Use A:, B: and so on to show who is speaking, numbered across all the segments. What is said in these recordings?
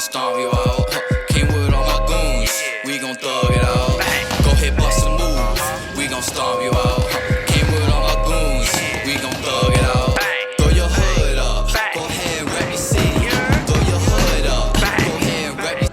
A: stomp you out. Came with all my goons, we gon' thug it out. Go ahead, bust a move, we gon' stomp you out. Came with all my goons, we gon' thug it out. Throw your hood up, go ahead and rep your city. Throw your hood up, go ahead and rep your.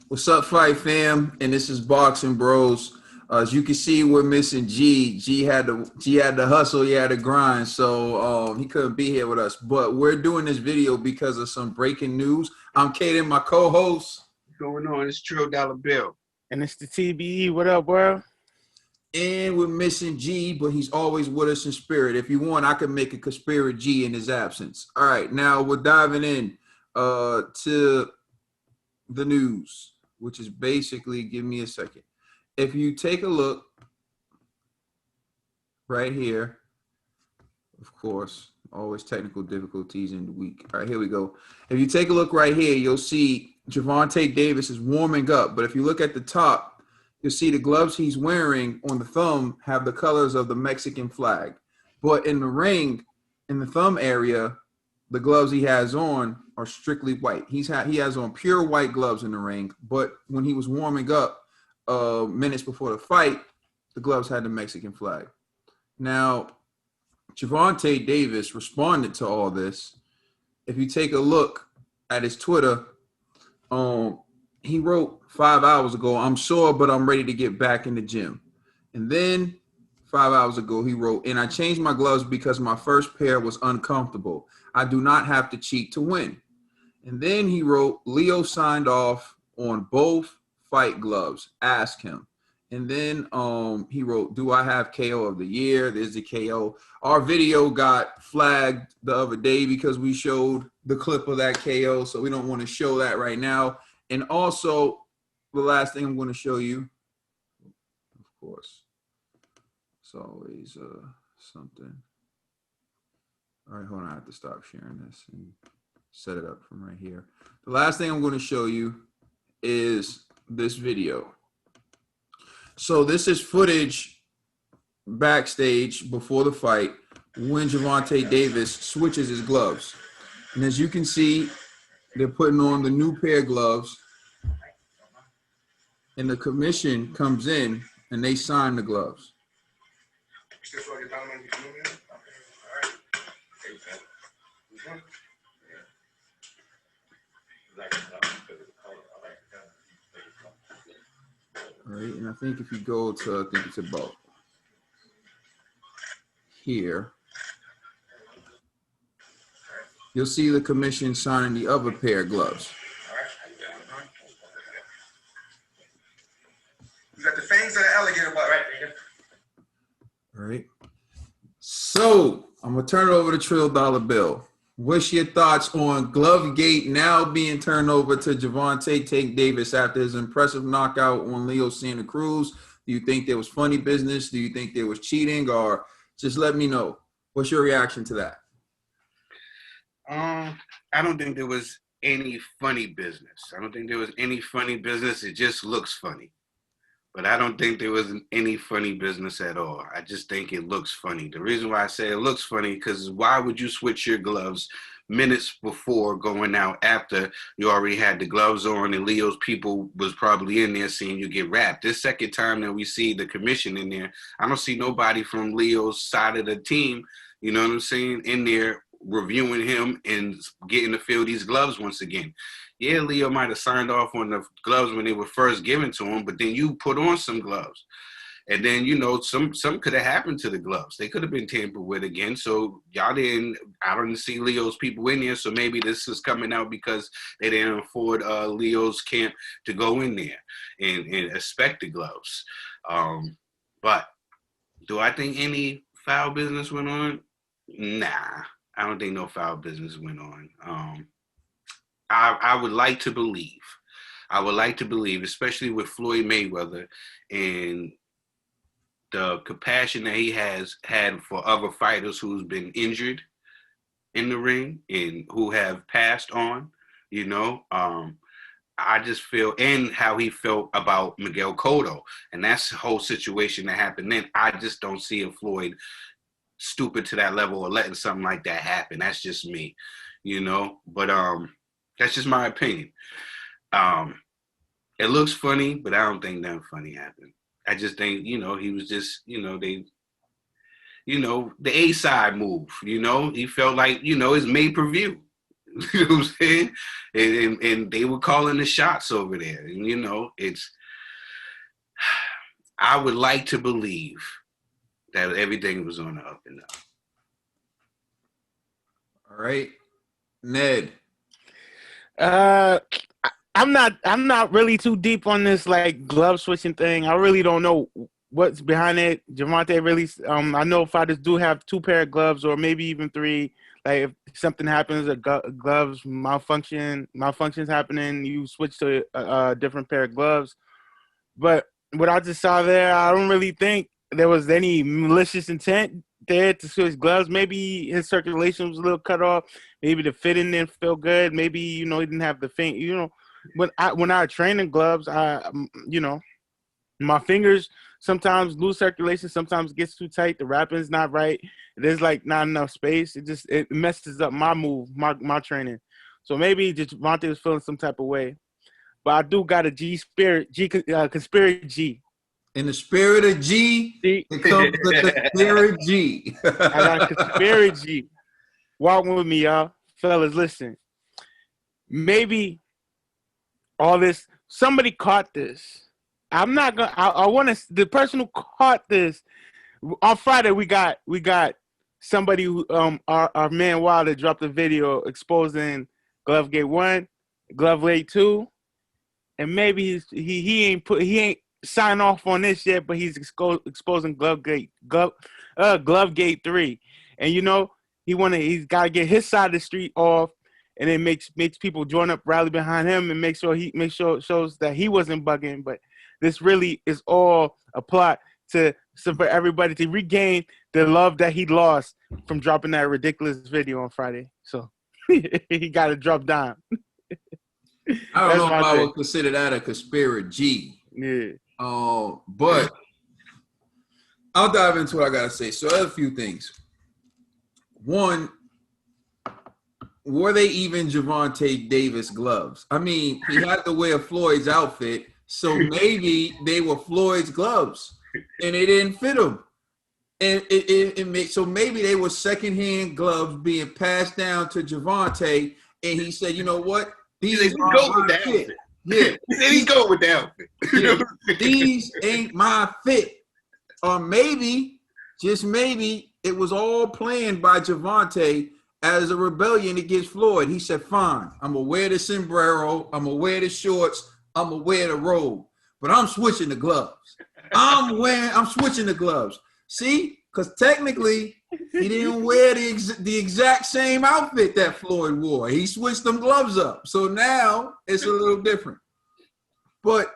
B: What's up, Fight Fam? And this is Boxing Bros. As you can see, we're missing G. G had to hustle, he had to grind, so he couldn't be here with us. But we're doing this video because of some breaking news. I'm Kaden, my co-host.
C: What's going on? It's Trill Dollar Bill.
D: And it's the TBE. What up, bro?
B: And we're missing G, but he's always with us in spirit. If you want, I can make a conspiracy G in his absence. All right, now we're diving in to the news, which is basically, give me a second. If you take a look right here, of course, always technical difficulties in the week. All right, here we go. If you take a look right here, you'll see Gervonta Davis is warming up. But if you look at the top, you'll see the gloves he's wearing on the thumb have the colors of the Mexican flag. But in the ring, in the thumb area, the gloves he has on are strictly white. He has on pure white gloves in the ring. But when he was warming up, minutes before the fight, the gloves had the Mexican flag. Now, Gervonta Davis responded to all this. If you take a look at his Twitter, he wrote 5 hours ago, "I'm sore, but I'm ready to get back in the gym." And then 5 hours ago, he wrote, "And I changed my gloves because my first pair was uncomfortable. I do not have to cheat to win." And then he wrote, "Leo signed off on both fight gloves, ask him." And then he wrote, "Do I have KO of the year?" There's the KO. Our video got flagged the other day because we showed the clip of that KO, so we don't want to show that right now. And also, the last thing I'm going to show you, of course, it's always something. All right, hold on, I have to stop sharing this and set it up from right here. The last thing I'm going to show you is this video. So this is footage backstage before the fight when Gervonta Davis switches his gloves. And as you can see, they're putting on the new pair of gloves. And the commission comes in and they sign the gloves. All right, and I think if you go to, I think it's about here, you'll see the commission signing the other pair of gloves.
C: You got the fangs of the alligator butt right there.
B: All right. So I'm gonna turn it over to Trill Dollar Bill. What's your thoughts on Glovegate now being turned over to Gervonta Davis after his impressive knockout on Leo Santa Cruz? Do you think there was funny business? Do you think there was cheating? Or just let me know. What's your reaction to that?
C: I don't think there was any funny business. It just looks funny. But I don't think there was any funny business at all. I just think it looks funny. The reason why I say it looks funny, because why would you switch your gloves minutes before going out after you already had the gloves on and Leo's people was probably in there seeing you get wrapped? This second time that we see the commission in there, I don't see nobody from Leo's side of the team, you know what I'm saying, in there reviewing him and getting to feel these gloves once again. Yeah, Leo might have signed off on the gloves when they were first given to him, but then you put on some gloves. And then, you know, some could have happened to the gloves. They could have been tampered with again. So I didn't see Leo's people in there. So maybe this is coming out because they didn't afford Leo's camp to go in there and inspect the gloves. But do I think any foul business went on? Nah, I don't think no foul business went on. I would like to believe, especially with Floyd Mayweather and the compassion that he has had for other fighters who's been injured in the ring and who have passed on, you know. I just feel, and how he felt about Miguel Cotto, and that's the whole situation that happened then. I just don't see a Floyd stupid to that level or letting something like that happen. That's just me, you know. But That's just my opinion. It looks funny, but I don't think nothing funny happened. I just think, he was just, the A side move, he felt like, it's made per view. You know what I'm saying? And they were calling the shots over there. And, I would like to believe that everything was on the up and up.
B: All right. Ned.
D: I'm not really too deep on this like glove switching thing. I really don't know what's behind it. Gervonta really, I know fighters do have 2 pair of gloves or maybe even 3. Like if something happens, gloves malfunctions happening, you switch to a different pair of gloves. But what I just saw there, I don't really think there was any malicious intent there to switch gloves. Maybe his circulation was a little cut off. Maybe the fitting didn't feel good. Maybe, he didn't have the thing, when I train in gloves, my fingers sometimes lose circulation, sometimes it gets too tight, the wrapping's not right, there's like not enough space. It messes up my move, my training. So maybe just Gervonta was feeling some type of way. But I do got a conspiracy G.
B: In the spirit of G, it comes the conspiracy G.
D: I got a conspiracy G. Walk with me, y'all. Fellas, listen. Maybe all this, somebody caught this. I'm not gonna. I want to. The person who caught this on Friday, we got somebody who our man Wilder dropped a video exposing Glovegate 1, Glovegate 2, and maybe he ain't signed off on this yet, but he's exposing Glovegate 3, and he's got to get his side of the street off. And it makes people join up, rally behind him, and make sure shows that he wasn't bugging. But this really is all a plot for everybody to regain the love that he lost from dropping that ridiculous video on Friday. So he got to drop down.
B: I don't know if I would consider that a conspiracy G.
D: Yeah.
B: But I'll dive into what I gotta say. So there's a few things. One, were they even Gervonta Davis gloves? I mean, he had to wear Floyd's outfit, so maybe they were Floyd's gloves, and they didn't fit him. And so maybe they were secondhand gloves being passed down to Gervonta, and he said, "You know what? These are my fit." Yeah,
C: he's going with the outfit.
B: Yeah. These ain't my fit. Or maybe, just maybe, it was all planned by Gervonta as a rebellion against Floyd. He said, fine, I'm going to wear the sombrero, I'm going to wear the shorts, I'm going to wear the robe, but I'm switching the gloves. I'm switching the gloves. See? Because technically, he didn't wear the exact same outfit that Floyd wore. He switched them gloves up. So now it's a little different. But,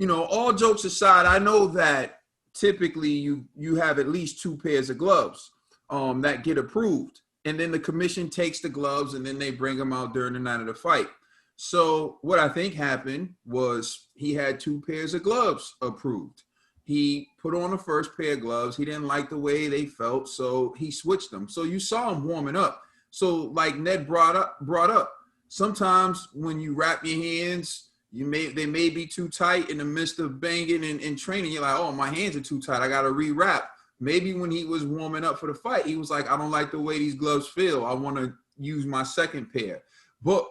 B: all jokes aside, I know that typically you have at least 2 pairs of gloves that get approved. And then the commission takes the gloves and then they bring them out during the night of the fight. So what I think happened was he had 2 pairs of gloves approved. He put on the first pair of gloves. He didn't like the way they felt, so he switched them. So you saw him warming up. So like Ned brought up, sometimes when you wrap your hands, they may be too tight in the midst of banging and training. You're like, oh, my hands are too tight. I got to rewrap. Maybe when he was warming up for the fight, he was like, I don't like the way these gloves feel. I want to use my second pair. But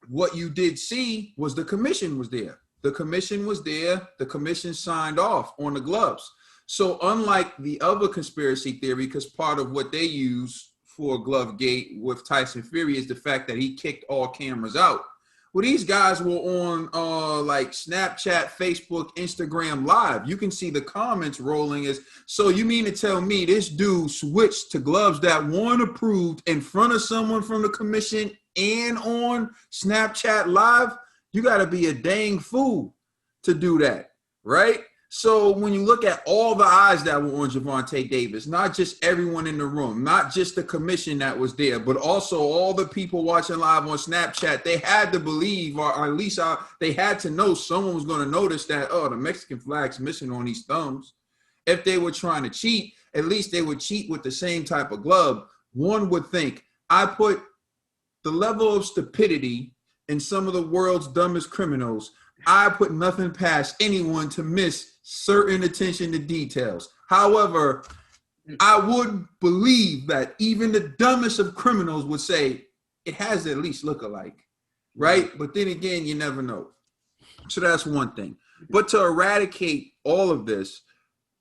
B: what you did see was the commission was there. The commission was there. The commission signed off on the gloves. So unlike the other conspiracy theory, because part of what they use for Glovegate with Tyson Fury is the fact that he kicked all cameras out. Well, these guys were on like Snapchat, Facebook, Instagram Live. You can see the comments rolling so you mean to tell me this dude switched to gloves that weren't approved in front of someone from the commission and on Snapchat Live? You got to be a dang fool to do that, right? So when you look at all the eyes that were on Gervonta Davis, not just everyone in the room, not just the commission that was there, but also all the people watching live on Snapchat, they had to believe, or at least they had to know someone was going to notice that, oh, the Mexican flag's missing on these thumbs. If they were trying to cheat, at least they would cheat with the same type of glove. One would think, I put the level of stupidity in some of the world's dumbest criminals, I put nothing past anyone to miss certain attention to details. However, I would believe that even the dumbest of criminals would say it has to at least look alike, right? But then again, you never know. So that's one thing. But to eradicate all of this,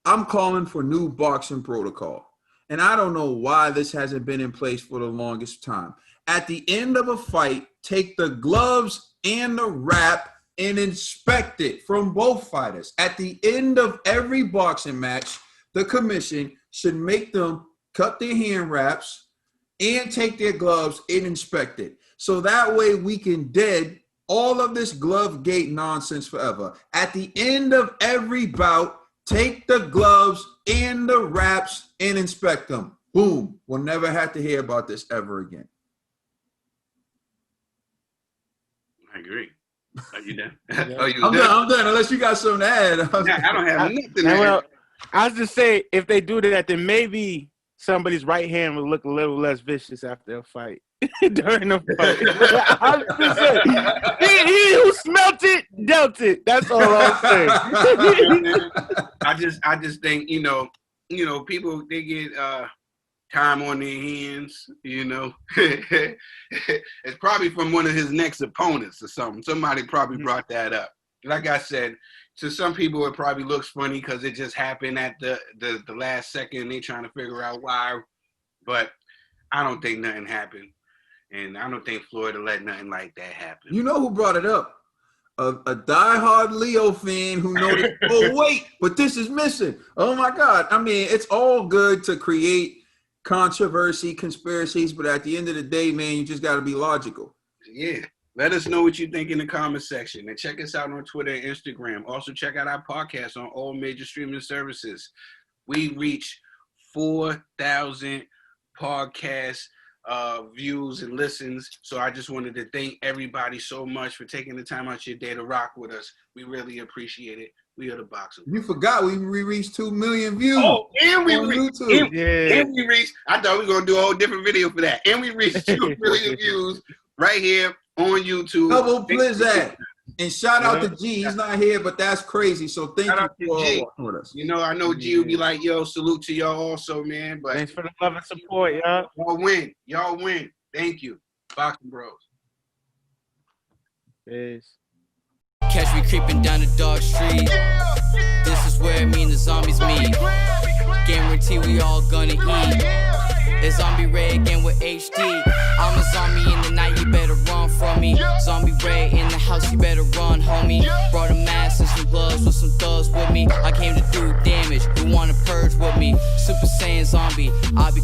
B: I'm calling for new boxing protocol. And I don't know why this hasn't been in place for the longest time. At the end of a fight, take the gloves and the wrap and inspect it from both fighters. At the end of every boxing match, the commission should make them cut their hand wraps and take their gloves and inspect it. So that way we can dead all of this glove gate nonsense forever. At the end of every bout, take the gloves and the wraps and inspect them. Boom. We'll never have to hear about this ever again.
C: I agree. Are you done?
D: Yeah.
C: Are you
B: I'm
C: done?
B: done. I'm done. Unless you got something to add.
C: I don't have nothing to
D: Well,
C: add.
D: I was just say if they do that, then maybe somebody's right hand will look a little less vicious after a fight during the fight. I'm just saying, he who smelt it dealt it. That's all I'm saying.
C: I just think people, they get time on their hands. It's probably from one of his next opponents or something. Somebody probably brought that up. Like I said, to some people it probably looks funny because it just happened at the last second. They trying to figure out why, but I don't think nothing happened, and I don't think Floyd will let nothing like that happen.
B: You know who brought it up? A diehard Leo fan who noticed, oh, wait, but this is missing. Oh, my God. I mean, it's all good to create controversy, conspiracies, but at the end of the day, man, you just got to be logical.
C: Yeah. Let us know what you think in the comment section, and check us out on Twitter and Instagram. Also, check out our podcast on all major streaming services. We reach 4,000 podcast views and listens. So I just wanted to thank everybody so much for taking the time out your day to rock with us. We really appreciate it. We are the Boxing Bros.
B: You forgot we reached 2 million views.
C: Oh, and we
B: on
C: reached,
B: YouTube.
C: and we reached, I thought we were going to do a whole different video for that. And we reached 2 million views right here on YouTube.
B: Double Blizzard. And shout out to G. He's not here, but that's crazy. So thank
C: Shout out
B: you
C: to
B: for
C: G.
B: all walking with us.
C: I know G will be like, yo, salute to y'all also, man. But
D: Thanks for the love and support, y'all.
C: y'all win. Y'all win. Thank you. Boxing Bros.
D: Peace.
A: Catch me creeping down the dark street. This is where me and the zombies meet. Guarantee we all gonna eat. It's Zombie Ray again with HD. I'm a zombie in the night, you better run from me. Zombie Ray in the house, you better run, homie. Brought a mask and some gloves with some thugs with me. I came to do damage, who wanna purge with me? Super Saiyan zombie, I'll be